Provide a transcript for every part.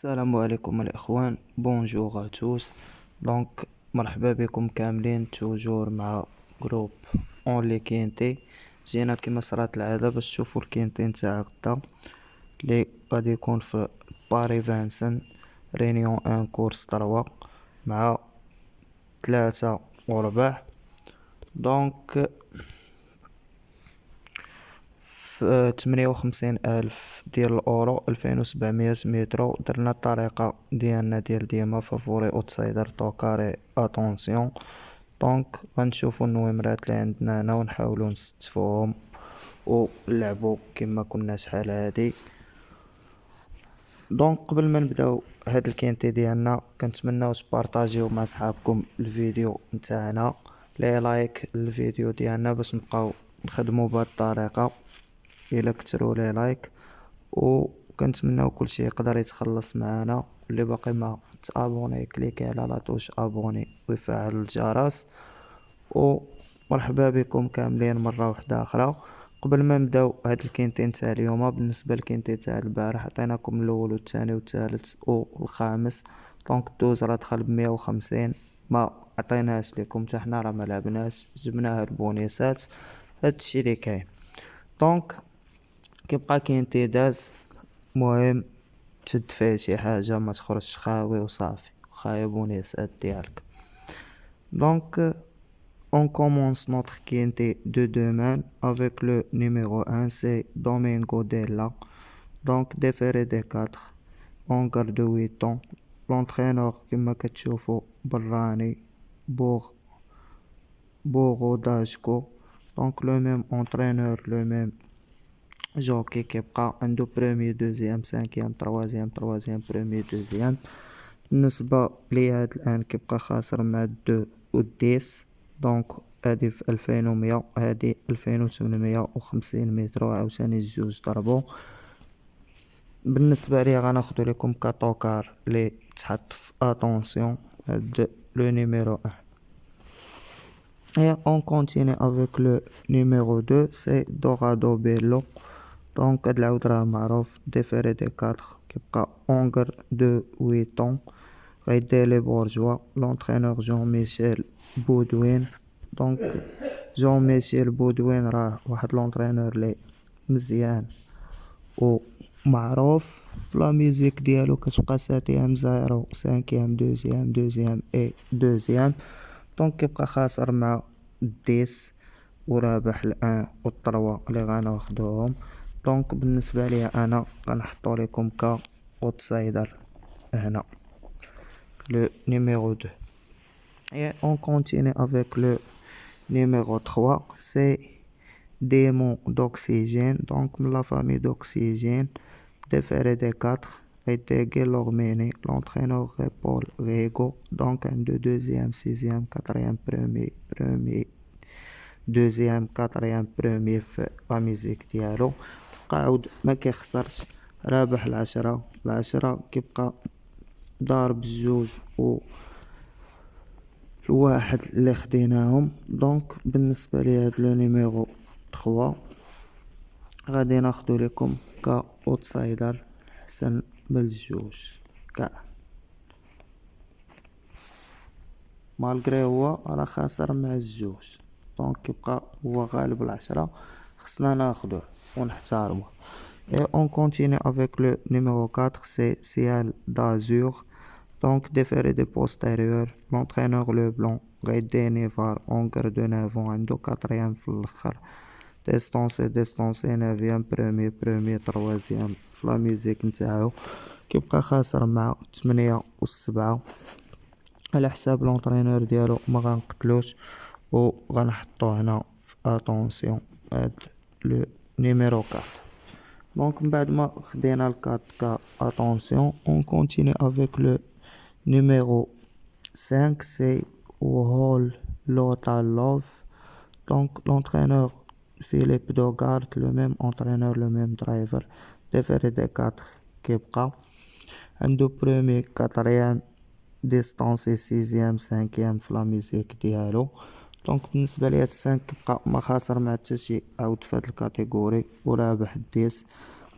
السلام عليكم الاخوان، بونجور توس. دونك مرحبا بكم كاملين توجور مع جروب اون لي كينتي. جينا كما صرات العاده باش تشوفوا الكينتي نتاع غدا لي غادي يكون في باري فانسن رينيون ان كورس 3 مع 3 وربع. دونك في 58 ألف ديال الأورو، 2700 مترو. درنا الطريقة ديالنا ديال ديما فافوري أوتسايدر طوكاري أتونسيون. دونك غنشوفو النويمرات اللي عندنا هنا ونحاولو نستفوهم ونلعبو كيما كنا شحال هادي. دونك قبل ما نبداو هاد الكينتي ديالنا كنتمناو تبارطاجيو مع صحابكم الفيديو نتاعنا، لي لايك الفيديو ديالنا باش نبقاو نخدمو بهاد الطريقة. الى كتروا لي لايك وكنتمناو كلشي يقدر يتخلص معنا. اللي باقي ما تابوني كليكي على لاطوش ابوني ويفعل الجرس. ومرحبا بكم كاملين مره واحده اخرى. قبل ما نبداو هاد الكينتين تاع اليوم، بالنسبه للكينتي تاع البارح عطيناكم الاول والثاني والثالث والخامس. دونك الدوز راه دخل ب150، ما عطيناش لكم حتى حنا، راه ما لعبناش، جبناها البونيسات. هادشي اللي كاين. دونك كيبقى كاين تيداز مهم تشد فيه شي حاجة ما تخرجش خاوي وصافي خايبوني يسعد ديالك. دونك on commence notre quinté de demain avec le numéro 1, c'est Domingo Della. Donc déféré des 4 en garde de 8 ans. L'entraîneur كما كتشوفو براني بوغوداشكو. Donc le même entraîneur, le même جوكي كيبقى عنده بروميي دوزيام سانكيام تروازيام بروميي دوزيام. بالنسبة لهاد الآن كيبقى خاسر مع الدو والديس. دونك هادي في 2100، هادي 2850 مترو، عاوتاني الجوج ضربو. بالنسبة لي غناخدو لكم كطوكار لي تحط في اتونسيون هاد لو نيميرو 1. Et on continue avec le numéro 2, c'est Dorado Bello. دونك هاد العود راه معروف، ديفيري دي 4 كيبقى اونغر دو 8 غيدير لي بورجوا. لونترينور جون ميشيل بودوين. دونك جون ميشيل بودوين راه واحد لونترينور لي مزيان ومعروف في لا ميوزيك ديالو، كتبقى ساتيام زيرو سانكيام دوزيام اي دوزيام. دونك كيبقى خاسر مع الديس ورابح الان والطروا اللي غناخدوهم. دونك بالنسبه لي انا غنحطو لكم ك اوتسايدر هنا le numéro 2. Et on continue avec le numéro 3, c'est démon d'oxygène. Donc la famille d'oxygène, déféré des 4 était Guelormeni, l'entraîneur Paul Rego. Donc un de deuxième, sixième, quatrième, premier, deuxième, quatrième, premier في la musique ديالو. قاعد ما كيخسرش، رابح العشرة كيبقى ضارب الجوج و الواحد اللي خديناهم. دونك بالنسبة لي هاد لو نيميرو 3 غادي ناخدو لكم كا اوتسايدر حسن بالجوج كاع، مالغري هو راه خاسر مع الجوج. دونك كيبقى هو غالب العشرة، خصنا ناخدوه ونحتارمه. Et on continue avec le numéro 4, c'est Ciel d'Azur. Donc déféré de postérieur, l'entraîneur Leblanc غيدي نيفار اونغر دو 9 عنده 4 في الاخر. ديستونسي 9 برومي تروازيام في لا ميوزيك نتاعو. كيبقى خاسر مع 8 و7 على حساب لونترينور ديالو، ما غنقتلوش وغنحطوه هنا في اتونسيون هاد لو نيميرو 4. دونك من بعد ما خدينا الكات كا اتونسيون اون كونتيني افيك لو numéro 5, c'est Whole Lotta Love. Donc l'entraîneur Philippe Dogard, le même entraîneur, le même driver, déféré des 4 كيبقى عنده premier, quatrième, distance 6e, 5e في لا ميوزيك ديالو. دونك بالنسبه لي هاد 5 كيبقى ما خاسر مع حتى شي عاود في هاد الكاتيجوري ورابح الديس.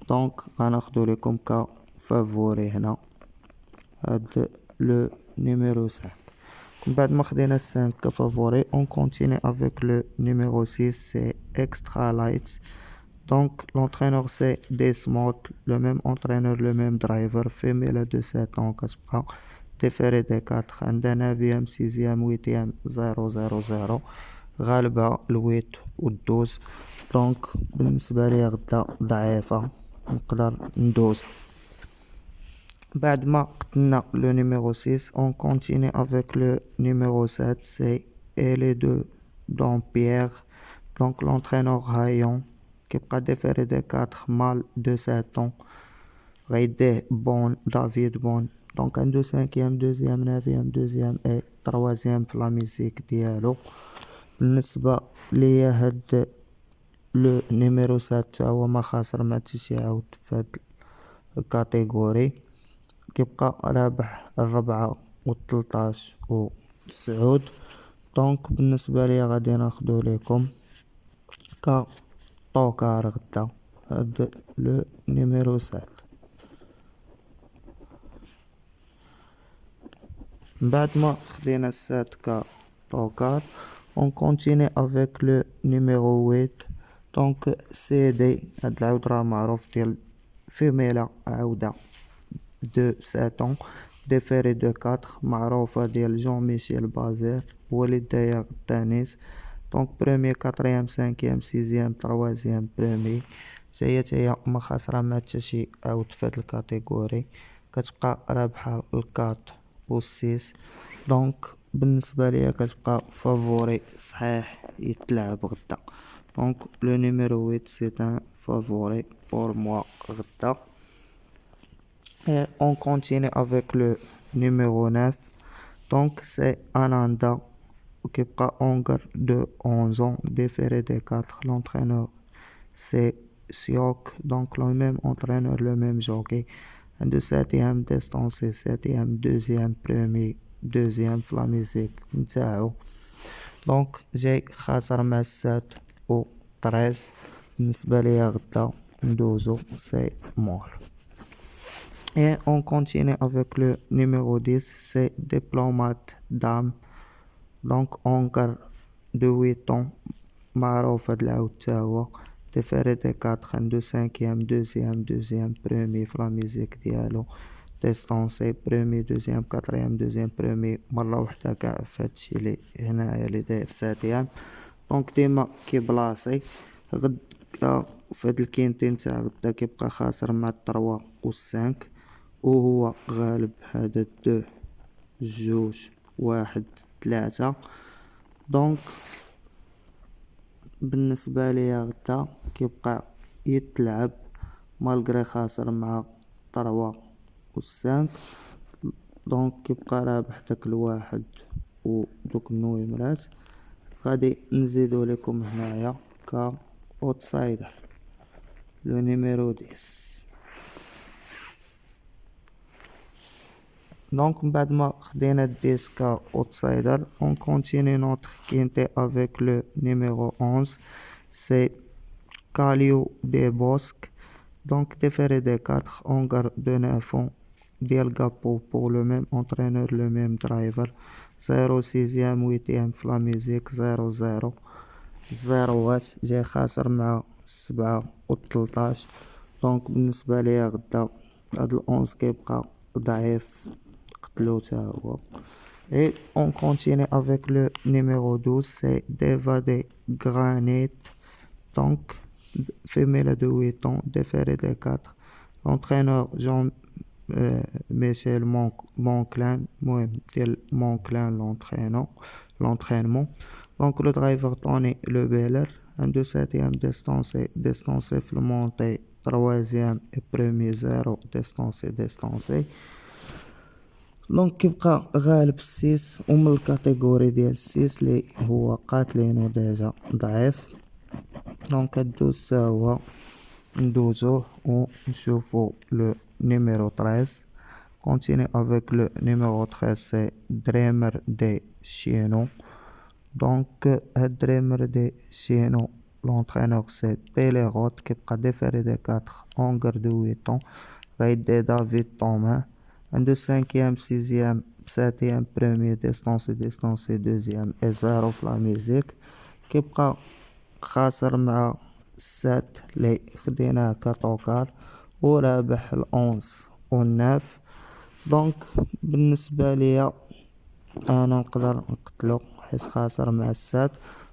دونك غناخدو لكم ك فافوري هنا le numéro 5. بعد ما خدينا 5 كفافوري on continue avec le numéro 6, c'est Extra Lights. Donc l'entraîneur c'est Desmond, le même entraîneur, le même driver, femelle de 7 ans كتبقى déféré des 4 عندها 9e 6e 8e 000 غالبة ال8 و12. دونك بالنسبة لي غدا ضعيفة نقدر ندوز. بعد ما قتلنا le numéro 6 on continue avec le numéro 7, c'est les deux d'Ampierre. Donc l'entraîneur Rayon كيبقى déféré des 4 mâles de 7 ans غيديه بون دافيد بون. دونك عنده 5e 2e 9e 2e et 3e في لا ميوزيك ديالو. بالنسبة ليا هاد لو نيميرو 7 هو ما خاسر ما تيشي يعاود في هاد الكاتيجوري. كيبقى رابح 4 و13 و9. دونك بالنسبة ليا غادي ناخدو ليكم كطوكار غدا هاد لو نيميرو 7. بعد ما خدينا 7 كطوكار on continue avec le numéro 8. donc CD هاد العود راه معروف ديال فيميلا عودة de 7 ans déféré de 4 معروفة ديال جون ميشيل بازير وليدايا غدانيس. دونك بروميي 4e 5e 6e 3e بروميي جاية هي ما خاسرة ما حتى شي عاود في هاد الكاتيجوري كتبقى رابحة ال4 و6. دونك بالنسبة ليا كتبقى فافوري صحيح يتلعب غدا. دونك لو نيميرو 8 سي ان فافوري بور موا غدا. Et on continue avec le numéro 9. Donc c'est Ananda qui prend Ongar de 11 ans, déféré des 4. L'entraîneur c'est Siok, donc le même entraîneur, le même jockey. De 7e distance, 7e, 2e, premier, 2e في la musique نتاعو. donc جاي خاسر مع 7 و 13. بالنسبة ليا غدا ندوزو سي مور. Et on continue avec le numéro 10, c'est Diplomate Dame. Donc encore de 8 ans معروف هاد العود تا هو déféré des 4 عنده 5e 2e premier في la musique ديالو ديستونسي premier 2e 4e 2e premier مرة وحدة كاع في هادشي لي هنايا لي داير 7e. دونك ديما كيبلاصي غدا في هاد الكينتين تاع غدا كيبقى خاسر مع 3 و 5 وهو غالب هذا 2 2 1 3. دونك بالنسبة ليا غدا كيبقى يتلعب مالغري خاسر مع 3 و 5. دونك كيبقى رابح داك الواحد و دوك النويمرات. غادي نزيدو لكم هنايا ك اوتسايدر لو نيميرو 10. Donc, بعد ما خدينا 10 كا outsider, on continue notre quintet avec le numéro 11, c'est Calio des Bosques. Donc, déféré des 4, on garde de 9 ans, Diel Gapo pour le même entraîneur, le même driver, 0 6e 8e في la musique 0 0 جاي خاسر مع 7 و 13. دونك بالنسبة ليا غدا هاد ال11 كيبقى ضعيف قتلو تا هو. Et on continue avec le numéro 12, c'est Deva de Granit. Donc femelle de 8 ans, déféré des 4. L'entraîneur Jean Michel Monclin, ديال Monclin l'entraînement. Donc le driver Tony Le Beller, un de 7e distancé في المونتي 3e et premier 0 distancé. دونك كيبقى غالب 6 ومن الكاتيجوري ديال 6 لي هو قاتلينو ديجا ضعيف. دونك هادوز تا هو ندوزوه و نشوفو لو numéro 13. Continue avec le numéro 13, c'est Dreamer de Chieno. Donc Dreamer de Chieno, l'entraîneur c'est Pellerot qui est déféré des 4 en garde de 8 ans. غيدي دافيد طومان عنده cinquième sixième septième premier ديستونسي دوزيام اي زيرو في لا ميوزيك. كيبقى خاسر مع السات لي خديناه كطوكال ورابح الأونز والناف. دونك بالنسبة ليا انا نقدر نقتلو حيت خاسر مع السات،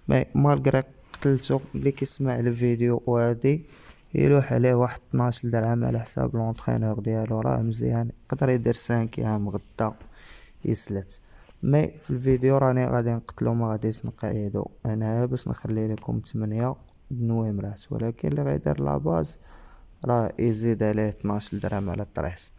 مي مالغري قتلتو اللي كيسمع الفيديو وهادي يلوح عليه واحد 12 درهم على حساب لونطرينور ديالو، راه مزيان يقدر يدير 5 ايام غدا يسلت. مي في الفيديو راني غادي نقتلو، ما غاديش نقيدو انايا باش نخلي لكم 8 نويمرات، ولكن اللي غيدير لاباز راه يزيد عليه 12 درهم على الطريس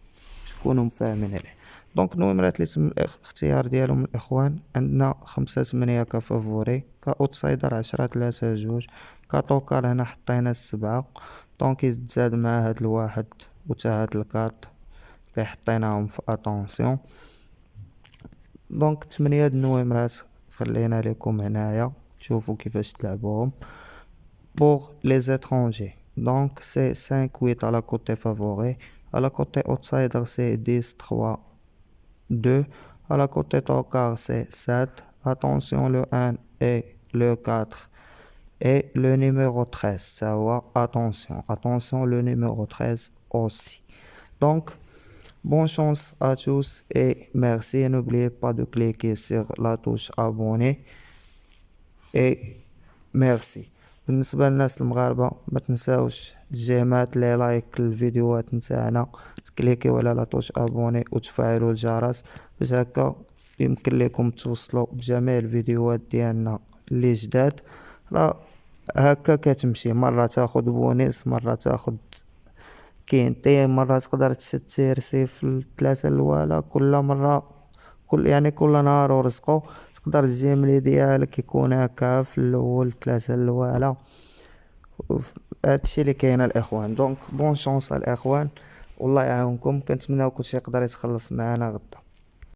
تكونوا مفاهمين عليه. دونك نويمرات اللي تم الاختيار ديالهم الاخوان عندنا 5 8 كفافوري، كاوتسايدر 10 3 2، كطوكال هنا حطينا 7، دونك يتزاد مع هاد الواحد وتا هاد الكاط اللي حطيناهم في اتونسيون. دونك 8 د النويمرات خلينا لكم هنايا تشوفوا كيفاش تلعبوهم. Pour les étrangers, donc c'est 5 8 à la côté favori, à la côté outsider c'est 10 3 2, à la côté tocard c'est 7. Attention, le 1 et le 4 et le numéro 13, ça va, attention le numéro 13 aussi. Donc bonne chance à tous et merci, n'oubliez pas de cliquer sur la touche abonner et merci. بالنسبه للناس المغاربه ما تنساوش الجيمات لي لايك الفيديوهات نتاعنا، تكليكيو على لاطوش ابوني وتفعلوا الجرس باش هكا يمكن لكم توصلوا بجميع الفيديوهات ديالنا اللي جداد. راه هكا كتمشي، مره تاخد بونيس، مره تاخد كينتي، مره تقدر تشد تيرسي في الثلاثه الاولى، كل مره كل نهار ورزقو تقدر الجيملي ديالك يكون هكا في الاول 3 الاولى. هادشي اللي كاين الاخوان. دونك بون شانس الاخوان، والله يعاونكم، كنتمناو كلشي يقدر يتخلص معنا غدا.